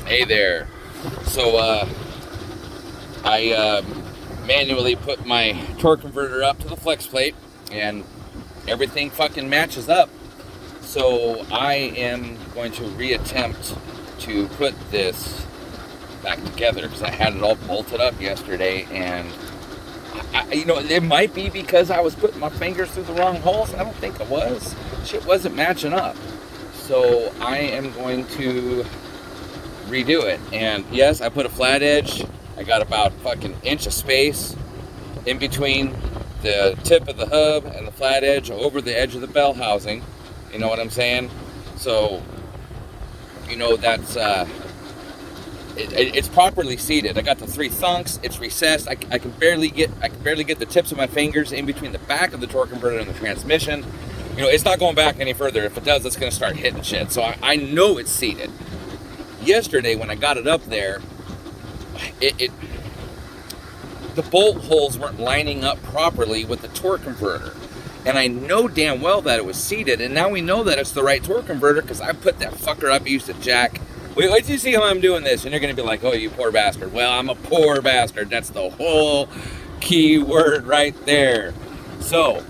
Hey there. So, I manually put my torque converter up to the flex plate, and everything fucking matches up. So I am going to reattempt to put this back together because I had it all bolted up yesterday, and it might be because I was putting my fingers through the wrong holes. I don't think it was. Shit wasn't matching up. So I am going to redo it. And yes, I put a flat edge. I got about fucking inch of space in between the tip of the hub and the flat edge over the edge of the bell housing. You know what I'm saying? So, that's it's properly seated. I got the 3 thunks. It's recessed. I can barely get the tips of my fingers in between the back of the torque converter and the transmission. It's not going back any further. If it does, it's going to start hitting shit. So I know it's seated. Yesterday, when I got it up there, the bolt holes weren't lining up properly with the torque converter. And I know damn well that it was seated, and now we know that it's the right torque converter because I put that fucker up, used a jack. Wait till you see how I'm doing this, and you're going to be like, oh, you poor bastard. Well, I'm a poor bastard. That's the whole key word right there. So,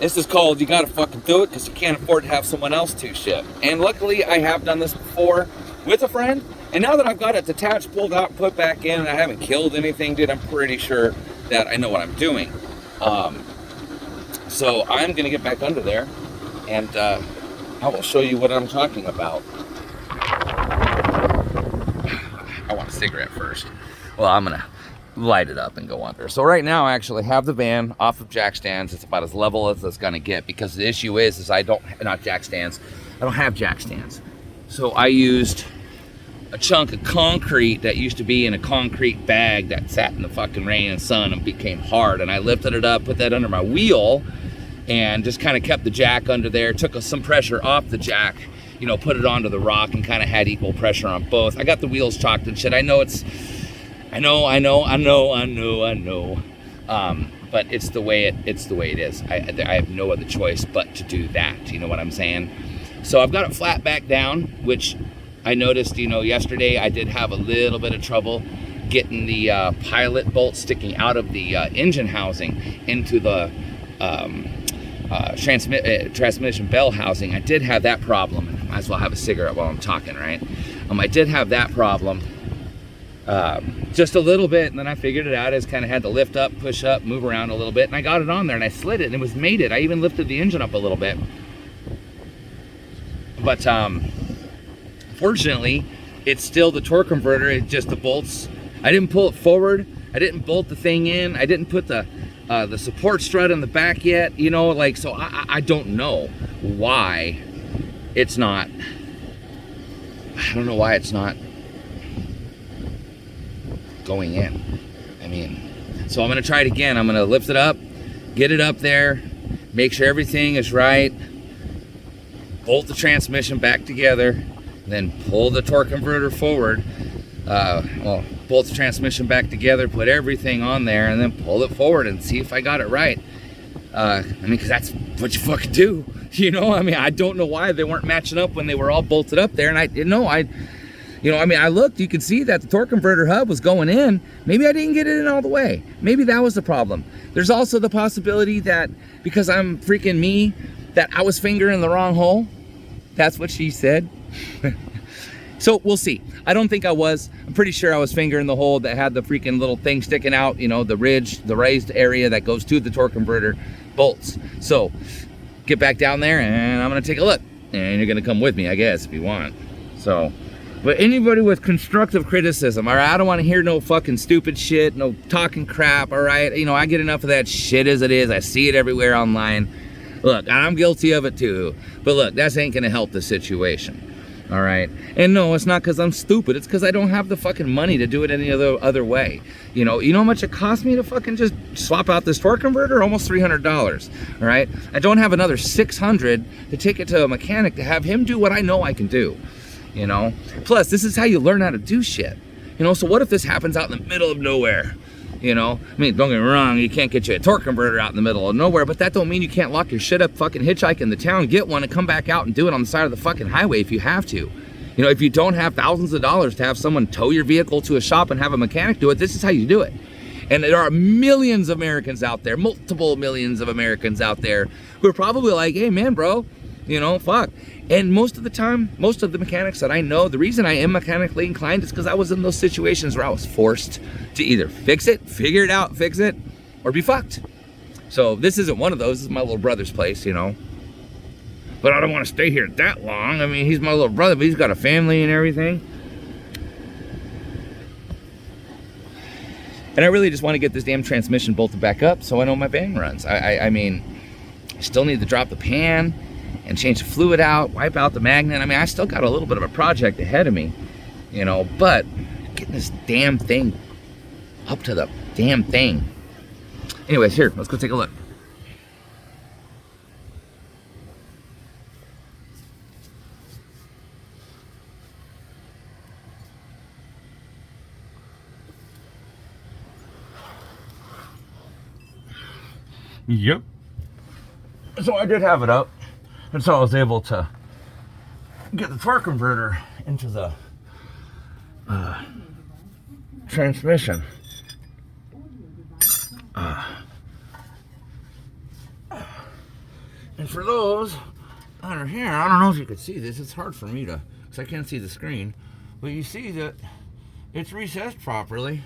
this is called you got to fucking do it because you can't afford to have someone else do shit. And luckily, I have done this before with a friend, and now that I've got it detached, pulled out, put back in, and I haven't killed anything, dude, I'm pretty sure that I know what I'm doing. So I'm going to get back under there, and I will show you what I'm talking about. I want a cigarette first. Well, I'm going to light it up and go under. So right now I actually have the van off of jack stands. It's about as level as it's going to get because the issue is I don't have jack stands. So I used a chunk of concrete that used to be in a concrete bag that sat in the fucking rain and sun and became hard, and I lifted it up, put that under my wheel, and just kind of kept the jack under there, took some pressure off the jack, put it onto the rock and kind of had equal pressure on both. I got the wheels chalked and shit. I know. But it's the way it is. I have no other choice but to do that. You know what I'm saying? So I've got it flat back down, which I noticed, yesterday I did have a little bit of trouble getting the pilot bolt sticking out of the engine housing into the transmission bell housing. I did have that problem. Might as well have a cigarette while I'm talking, right? I did have that problem just a little bit, and then I figured it out. I just kind of had to lift up, push up, move around a little bit, and I got it on there, and I slid it, and it was mated. I even lifted the engine up a little bit. But fortunately, it's still the torque converter. It's just the bolts. I didn't pull it forward. I didn't bolt the thing in. I didn't put the support strut in the back yet. So I don't know why it's not. I don't know why it's not going in. So I'm gonna try it again. I'm gonna lift it up, get it up there, make sure everything is right, bolt the transmission back together, then pull the torque converter forward. Bolt the transmission back together, put everything on there, and then pull it forward and see if I got it right. Because that's what you fucking do. I don't know why they weren't matching up when they were all bolted up there, and I looked, you could see that the torque converter hub was going in. Maybe I didn't get it in all the way. Maybe that was the problem. There's also the possibility that because I'm freaking me, that I was fingering the wrong hole. That's what she said. So we'll see. I don't think I was. I'm pretty sure I was fingering the hole that had the freaking little thing sticking out, the ridge, the raised area that goes to the torque converter bolts. So get back down there and I'm gonna take a look. And you're gonna come with me, I guess, if you want. So, but anybody with constructive criticism, all right? I don't want to hear no fucking stupid shit, no talking crap, all right? I get enough of that shit as it is. I see it everywhere online. Look, I'm guilty of it too. But look, that ain't gonna help the situation. All right, and no, it's not because I'm stupid. It's because I don't have the fucking money to do it any other way. You know how much it cost me to fucking just swap out this torque converter? Almost $300. All right, I don't have another $600 to take it to a mechanic to have him do what I know I can do. Plus this is how you learn how to do shit. So what if this happens out in the middle of nowhere? Don't get me wrong, you can't get you a torque converter out in the middle of nowhere, but that don't mean you can't lock your shit up, fucking hitchhike in the town, get one, and come back out and do it on the side of the fucking highway if you have to. You know, if you don't have thousands of dollars to have someone tow your vehicle to a shop and have a mechanic do it, this is how you do it. And there are millions of Americans out there, multiple millions of Americans out there who are probably like, hey man, bro, you know, fuck. And most of the time, most of the mechanics that I know, the reason I am mechanically inclined is because I was in those situations where I was forced to either fix it, figure it out, fix it, or be fucked. So this isn't one of those. This is my little brother's place, you know. But I don't want to stay here that long. I mean, he's my little brother, but he's got a family and everything. And I really just want to get this damn transmission bolted back up so I know my van runs. I mean, I still need to drop the pan and change the fluid out, wipe out the magnet. I mean, I still got a little bit of a project ahead of me, you know, but getting this damn thing up to the damn thing. Anyways, here, let's go take a look. Yep. So I did have it up, and so I was able to get the torque converter into the transmission. And for those under here, I don't know if you could see this. It's hard for me to, because I can't see the screen, but you see that it's recessed properly.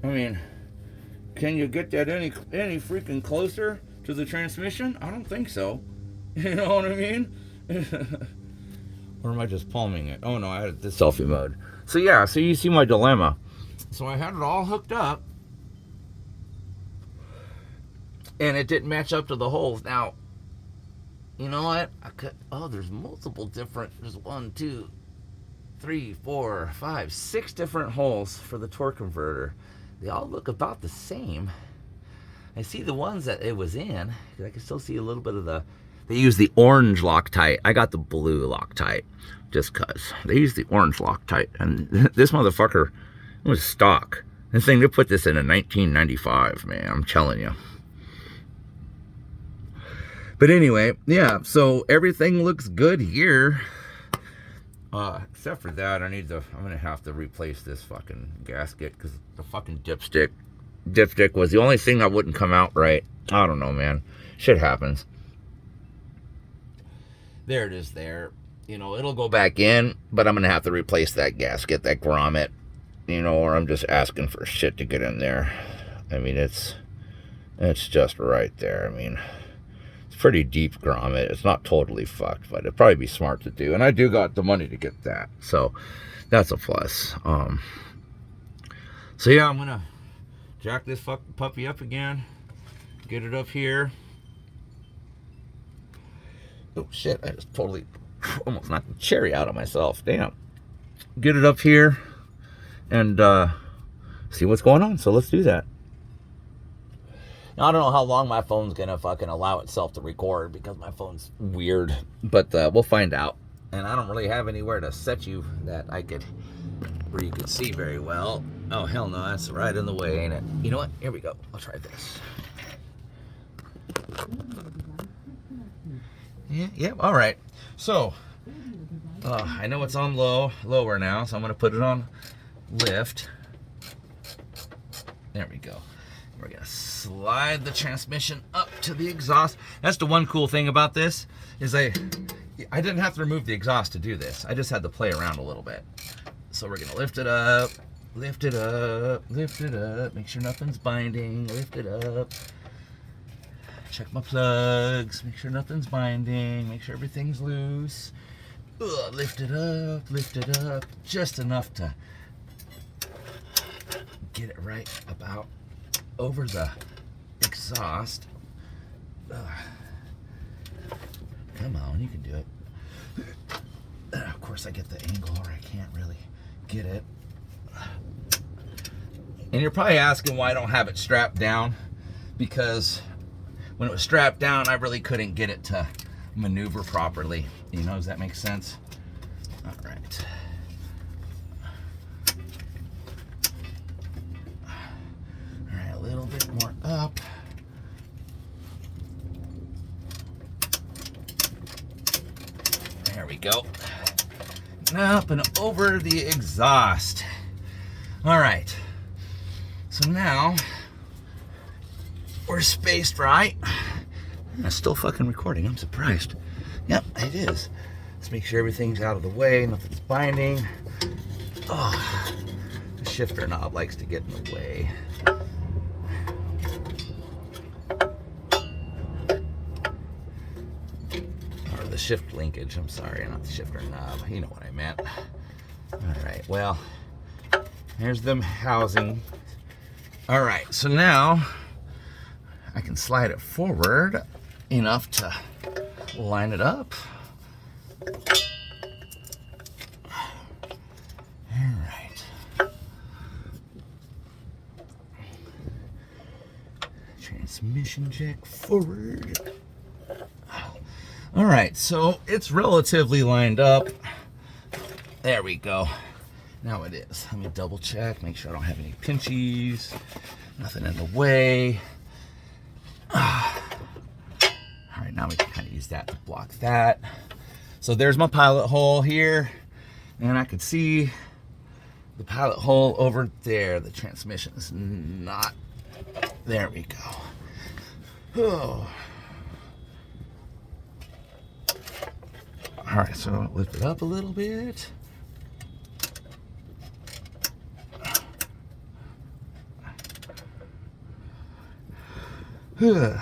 I mean, can you get that any freaking closer to the transmission? I don't think so. You know what I mean? Or am I just palming it? Oh no, I had this selfie mode. So yeah, so you see my dilemma. So I had it all hooked up, and it didn't match up to the holes. Now, you know what? There's multiple different, there's 1, 2, 3, 4, 5, 6 different holes for the torque converter. They all look about the same. I see the ones that it was in, because I can still see a little bit of they use the orange Loctite. I got the blue Loctite, just because. They use the orange Loctite, and this motherfucker was stock. This thing, they put this in 1995, man, I'm telling you. But anyway, yeah, so everything looks good here. Except for that, I'm gonna have to replace this fucking gasket, because the fucking dipstick was the only thing that wouldn't come out right. I don't know, man. Shit happens. There it is there. You know, it'll go back in, but I'm gonna have to replace that gasket, that grommet, you know, or I'm just asking for shit to get in there. I mean, it's just right there. I mean, pretty deep grommet. It's not totally fucked, but it'd probably be smart to do, and I do got the money to get that, so that's a plus. So yeah, I'm gonna jack this fucking puppy up again, get it up here. Oh shit, I just totally almost knocked the cherry out of myself. Damn. Get it up here and see what's going on. So let's do that. Now, I don't know how long my phone's gonna fucking allow itself to record, because my phone's weird, but we'll find out. And I don't really have anywhere to set you that where you could see very well. Oh hell no, that's right in the way, ain't it? You know what? Here we go. I'll try this. Yeah, all right. So I know it's on lower now, so I'm gonna put it on lift. There we go. We're gonna slide the transmission up to the exhaust. That's the one cool thing about this, is I didn't have to remove the exhaust to do this. I just had to play around a little bit. So we're gonna lift it up, lift it up, lift it up, make sure nothing's binding, lift it up. Check my plugs, make sure nothing's binding, make sure everything's loose. Lift it up, just enough to get it right about over the exhaust. Come on, you can do it. Of course I get the angle, or I can't really get it. And you're probably asking why I don't have it strapped down, because when it was strapped down, I really couldn't get it to maneuver properly. You know, does that make sense? All right. All right, a little bit more up. There we go. Now up and over the exhaust. All right. So now we're spaced right. It's still fucking recording. I'm surprised. Yep, it is. Let's make sure everything's out of the way, nothing's binding. Oh, the shifter knob likes to get in the way. Or the shift linkage, I'm sorry, not the shifter knob. You know what I meant. All right, well, here's the housing. All right, so now I can slide it forward enough to line it up. All right. Transmission jack forward. All right, so it's relatively lined up. There we go. Now it is. Let me double check, make sure I don't have any pinchies, nothing in the way. All right, now we can kind of use that to block that. So there's my pilot hole here, and I could see the pilot hole over there. The transmission is not. There we go. Oh. All right, so lift it up a little bit. There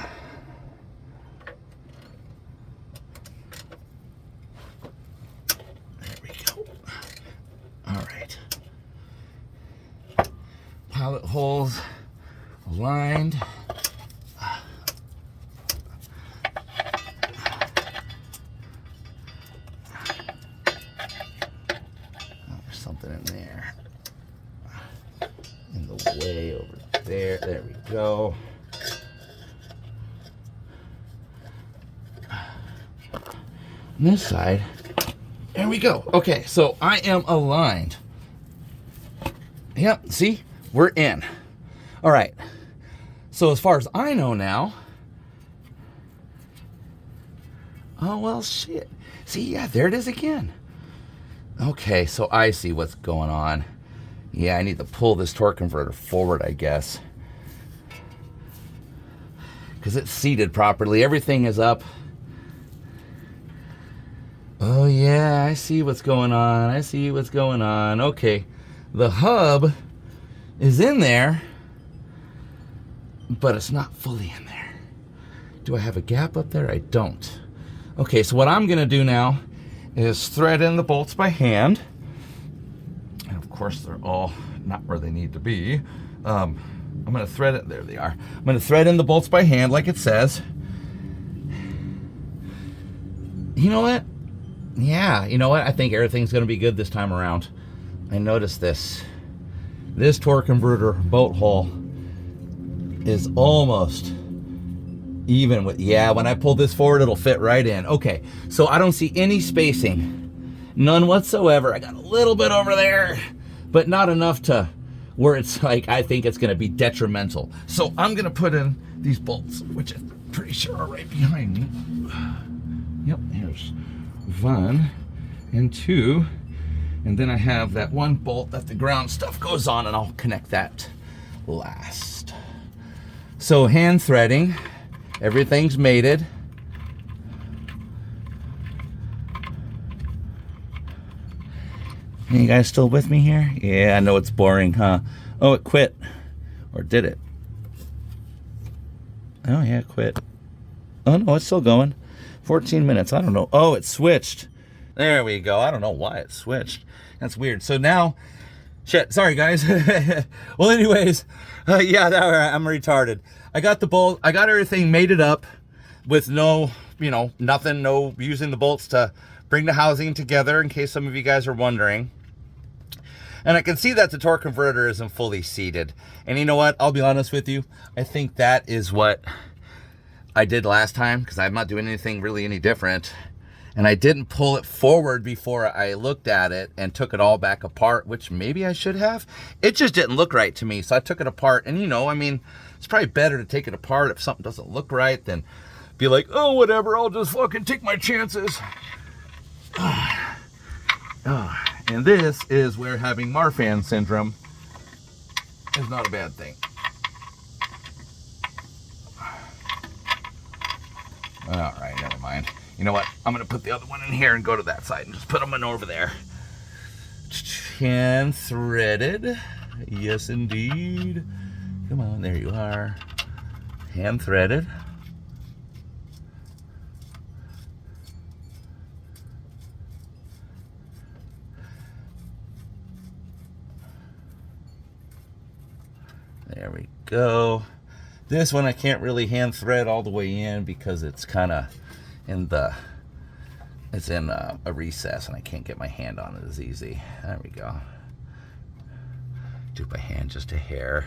we go. All right. Pilot holes aligned. There's something in there. In the way over there. There we go. On this side, there we go. Okay, so I am aligned. Yep, see, we're in. All right, so as far as I know now, oh, well, shit. See, yeah, there it is again. Okay, so I see what's going on. Yeah, I need to pull this torque converter forward, I guess, because it's seated properly. Everything is up. Oh yeah, I see what's going on. I see what's going on. Okay, the hub is in there, but it's not fully in there. Do I have a gap up there? I don't. Okay, so what I'm gonna do now is thread in the bolts by hand. And of course, they're all not where they need to be. I'm gonna thread it, there they are. I'm gonna thread in the bolts by hand like it says. You know what? Yeah, you know what? I think everything's going to be good this time around. I noticed this. This torque converter bolt hole is almost even with, yeah, when I pull this forward, it'll fit right in. Okay, so I don't see any spacing. None whatsoever. I got a little bit over there, but not enough to where it's like, I think it's going to be detrimental. So I'm going to put in these bolts, which I'm pretty sure are right behind me. Yep, here's 1 and 2, and then I have that one bolt that the ground stuff goes on, and I'll connect that last. So hand threading, everything's mated. You guys still with me here? Yeah, I know it's boring, huh? Oh, it quit. Or did it? Oh yeah, it quit. Oh no, it's still going. 14 minutes, I don't know. Oh, it switched. There we go. I don't know why it switched. That's weird. So now, shit, sorry guys. Well, anyways, yeah, I'm retarded. I got the bolt, I got everything mated up with no, you know, nothing, no using the bolts to bring the housing together in case some of you guys are wondering. And I can see that the torque converter isn't fully seated. And you know what? I'll be honest with you. I think that is what I did last time, because I'm not doing anything really any different. And I didn't pull it forward before I looked at it and took it all back apart, which maybe I should have. It just didn't look right to me, so I took it apart. And you know, I mean, it's probably better to take it apart if something doesn't look right than be like, oh, whatever, I'll just fucking take my chances. And this is where having Marfan syndrome is not a bad thing. All right, never mind. You know what? I'm going to put the other one in here and go to that side and just put them in over there. Hand threaded. Yes, indeed. Come on, there you are. Hand threaded. There we go. This one I can't really hand thread all the way in because it's kind of in the, it's in a recess and I can't get my hand on it as easy. There we go. Do by hand just a hair.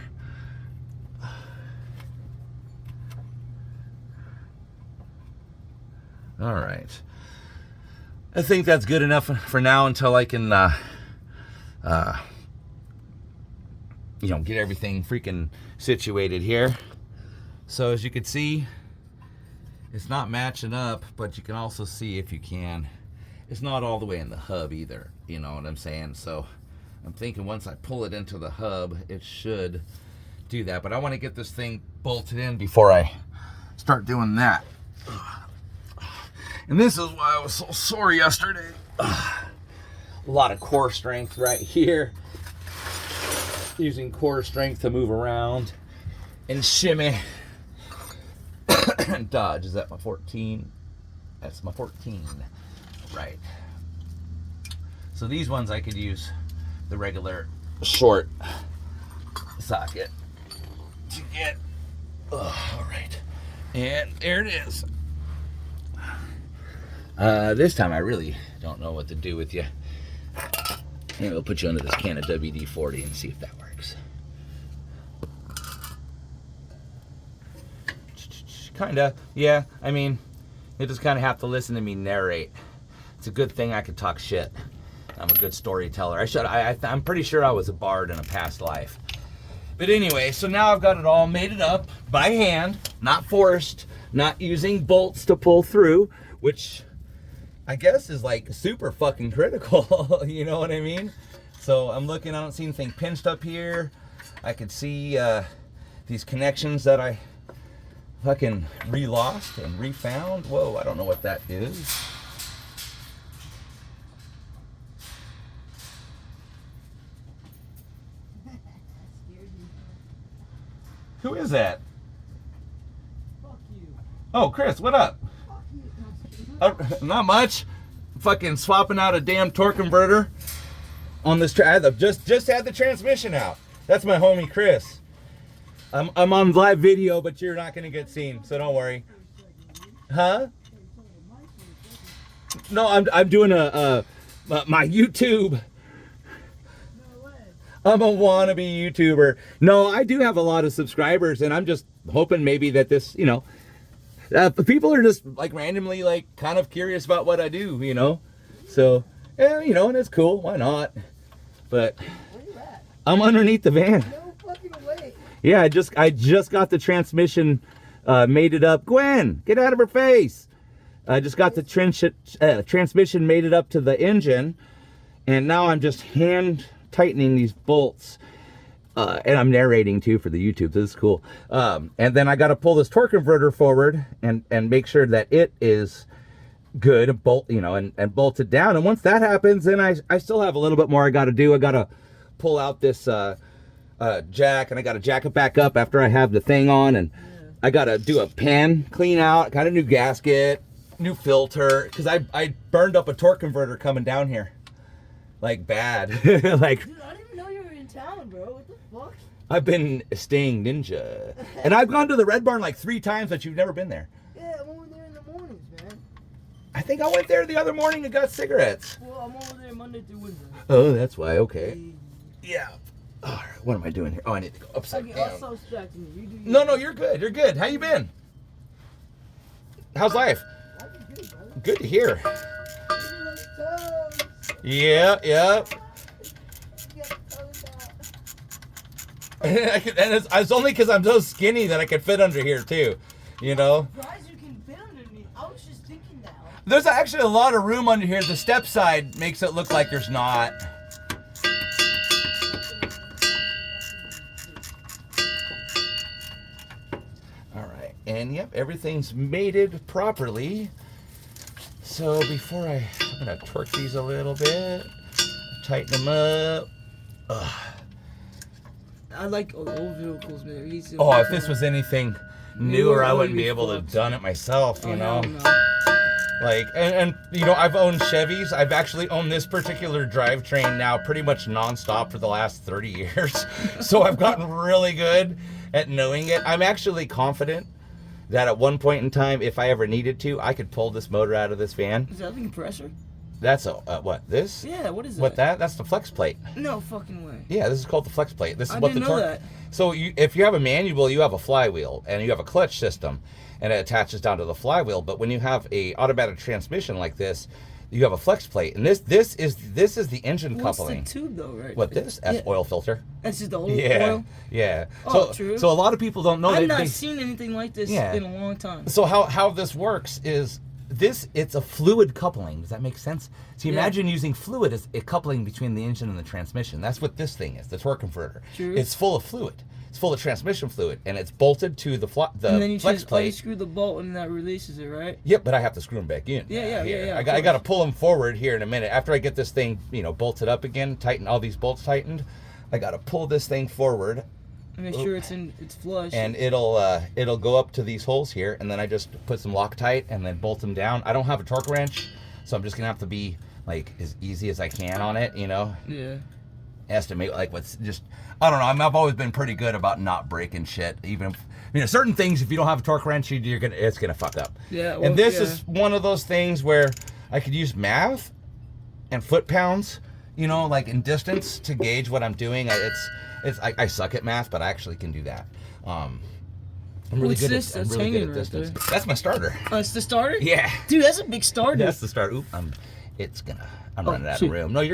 All right. I think that's good enough for now until I can, you know, get everything freaking situated here. So as you can see, it's not matching up, but you can also see, if you can, it's not all the way in the hub either. You know what I'm saying? So I'm thinking once I pull it into the hub, it should do that. But I want to get this thing bolted in before I start doing that. And this is why I was so sore yesterday. A lot of core strength right here. Using core strength to move around and shimmy. Dodge, is that my 14? That's my 14. Right. So these ones I could use the regular short socket to get. Oh, all right. And there it is. This time I really don't know what to do with you. Maybe we'll put you under this can of WD-40 and see if that works. Kinda, yeah. I mean, you just kind of have to listen to me narrate. It's a good thing I could talk shit. I'm a good storyteller. I'm pretty sure I was a bard in a past life. But anyway, so now I've got it all mated up by hand, not forced, not using bolts to pull through, which I guess is like super fucking critical. You know what I mean? So I'm looking, I don't see anything pinched up here. I could see these connections that I fucking re-lost and refound. Whoa, I don't know what that is. Who is that? Fuck you. Oh, Kris, what up? Fuck you. Not much. Fucking swapping out a damn torque converter on this. I just had the transmission out. That's my homie Kris. I'm on live video, but you're not gonna get seen, so don't worry. Huh? No, I'm doing my YouTube. I'm a wannabe YouTuber. No, I do have a lot of subscribers, and I'm just hoping maybe that this, you know, people are just like randomly like kind of curious about what I do, you know. So, yeah, you know, and it's cool. Why not? But Where you at? I'm underneath the van. No fucking way. Yeah, I just got the transmission mated up. Gwen, get out of her face. I just got the transmission mated up to the engine, and now I'm just hand tightening these bolts. And I'm narrating too for the YouTube. This is cool. And then I got to pull this torque converter forward and make sure that it is good, and bolt it down. And once that happens, then I still have a little bit more I got to do. I got to pull out this jack, and I got to jack it back up after I have the thing on, and I got to do a pan clean out, got a new gasket, new filter, because I burned up a torque converter coming down here, like bad. Like, Dude, I didn't even know you were in town, bro. What the fuck? I've been staying ninja, and I've gone to the Red Barn like 3 times, but you've never been there. Yeah, I'm over there in the mornings, man. I think I went there the other morning and got cigarettes. Well, I'm over there Monday through Wednesday. Oh, that's why. Okay. Hey. Yeah. All right. What am I doing here? Oh, I need to go upside Okay, down. I'll stop distracting you. You do No, you're good. You're good. How you been? How's life? I've been good, brother. Good to hear. You like toes. Yeah. You got toes out. And it's only because I'm so skinny that I could fit under here too. You know. Surprised you can fit underneath. I was just thinking that. There's actually a lot of room under here. The step side makes it look like there's not. All right, and yep, everything's mated properly. So before I'm gonna torque these a little bit, tighten them up. Ugh. I like old vehicles, man. Oh, if this was anything newer, I wouldn't be able to have done it myself, you know? Like, and you know, I've owned Chevys. I've actually owned this particular drivetrain now pretty much nonstop for the last 30 years. So I've gotten really good at knowing it. I'm actually confident that at one point in time, if I ever needed to, I could pull this motor out of this van. Is that the compressor? That's a, what, this? Yeah, what is that? What, that? That's the flex plate. No fucking way. Yeah, this is called the flex plate. This is I what the didn't know torque. that. So if you have a manual, you have a flywheel and you have a clutch system, and it attaches down to the flywheel. But when you have a automatic transmission like this, you have a flex plate, and this is the engine coupling. What's the tube though, right? What this? That's oil filter. That's just the oil. Yeah, yeah. Oh, So true. so a lot of people don't know. I've not seen anything like this Yeah. in a long time. So how this works is it's a fluid coupling. Does that make sense? So you imagine using fluid as a coupling between the engine and the transmission. That's what this thing is, the torque converter. True. It's full of fluid. It's full of transmission fluid, and it's bolted to the and then you flex just plate. unscrew the bolt and that releases it, right? Yep, but I have to screw them back in. Yeah. I got to pull them forward here in a minute. After I get this thing, bolted up again, tighten all these bolts tightened, I got to pull this thing forward. Make sure it's flush. And it'll go up to these holes here, and then I just put some Loctite and then bolt them down. I don't have a torque wrench, so I'm just gonna have to be like as easy as I can on it, Yeah. Estimate like what's just, I don't know. I've always been pretty good about not breaking shit. Even if, certain things, if you don't have a torque wrench, it's gonna fuck up. Yeah. Well, And this is one of those things where I could use math and foot pounds, like in distance to gauge what I'm doing. I suck at math, but I actually can do that. I'm really good at distance. Right, that's my starter. Oh, it's the starter? Yeah. Dude, that's a big starter. That's the starter. Oop, I'm running out of room. No, you're